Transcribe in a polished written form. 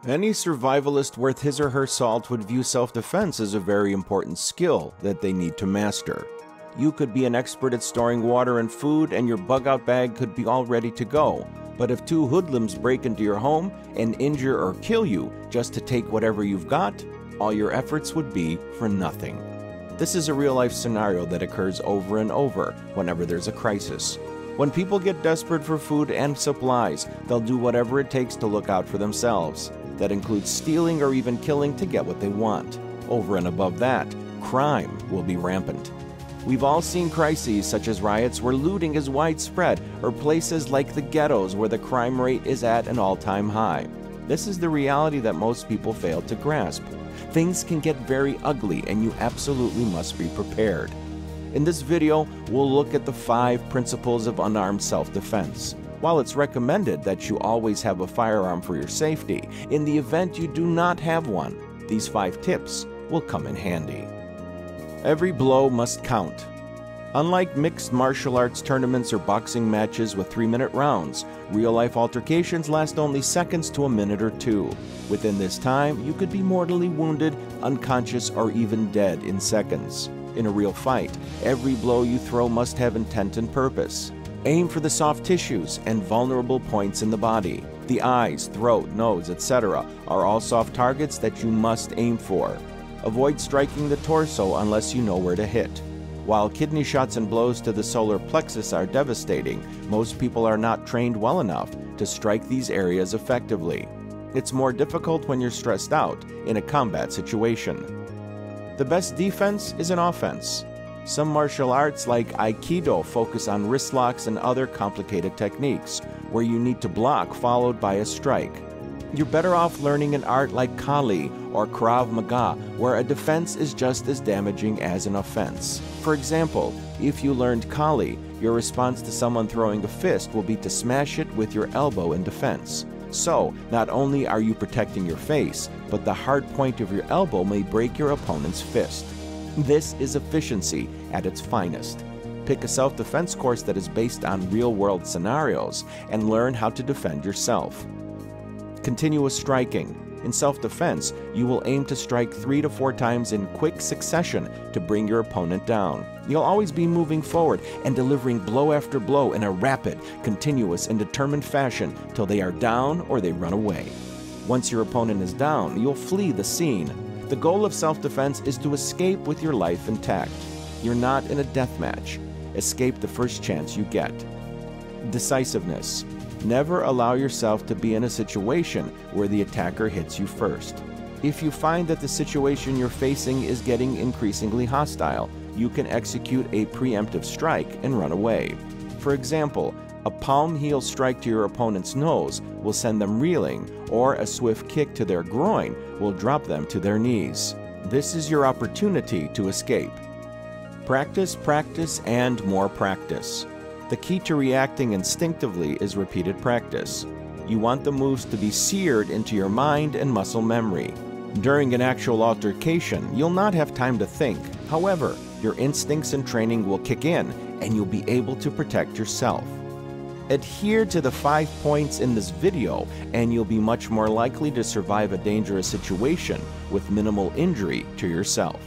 Any survivalist worth his or her salt would view self-defense as a very important skill that they need to master. You could be an expert at storing water and food, and your bug-out bag could be all ready to go. But if two hoodlums break into your home and injure or kill you just to take whatever you've got, all your efforts would be for nothing. This is a real-life scenario that occurs over and over whenever there's a crisis. When people get desperate for food and supplies, they'll do whatever it takes to look out for themselves. That includes stealing or even killing to get what they want. Over and above that, crime will be rampant. We've all seen crises such as riots where looting is widespread, or places like the ghettos where the crime rate is at an all-time high. This is the reality that most people fail to grasp. Things can get very ugly, and you absolutely must be prepared. In this video, we'll look at the 5 principles of unarmed self-defense. While it's recommended that you always have a firearm for your safety, in the event you do not have one, these 5 tips will come in handy. Every blow must count. Unlike mixed martial arts tournaments or boxing matches with 3-minute rounds, real-life altercations last only seconds to a minute or 2. Within this time, you could be mortally wounded, unconscious, or even dead in seconds. In a real fight, every blow you throw must have intent and purpose. Aim for the soft tissues and vulnerable points in the body. The eyes, throat, nose, etc. are all soft targets that you must aim for. Avoid striking the torso unless you know where to hit. While kidney shots and blows to the solar plexus are devastating, most people are not trained well enough to strike these areas effectively. It's more difficult when you're stressed out in a combat situation. The best defense is an offense. Some martial arts like Aikido focus on wrist locks and other complicated techniques, where you need to block followed by a strike. You're better off learning an art like Kali or Krav Maga, where a defense is just as damaging as an offense. For example, if you learned Kali, your response to someone throwing a fist will be to smash it with your elbow in defense. So, not only are you protecting your face, but the hard point of your elbow may break your opponent's fist. This is efficiency at its finest. Pick a self-defense course that is based on real-world scenarios and learn how to defend yourself. Continuous striking. In self-defense, you will aim to strike 3 to 4 times in quick succession to bring your opponent down. You'll always be moving forward and delivering blow after blow in a rapid, continuous, and determined fashion till they are down or they run away. Once your opponent is down, you'll flee the scene. The goal of self-defense is to escape with your life intact. You're not in a death match. Escape the first chance you get. Decisiveness. Never allow yourself to be in a situation where the attacker hits you first. If you find that the situation you're facing is getting increasingly hostile, you can execute a preemptive strike and run away. For example, a palm heel strike to your opponent's nose will send them reeling, or a swift kick to their groin will drop them to their knees. This is your opportunity to escape. Practice, practice, and more practice. The key to reacting instinctively is repeated practice. You want the moves to be seared into your mind and muscle memory. During an actual altercation, you'll not have time to think. However, your instincts and training will kick in, and you'll be able to protect yourself. Adhere to the 5 points in this video, and you'll be much more likely to survive a dangerous situation with minimal injury to yourself.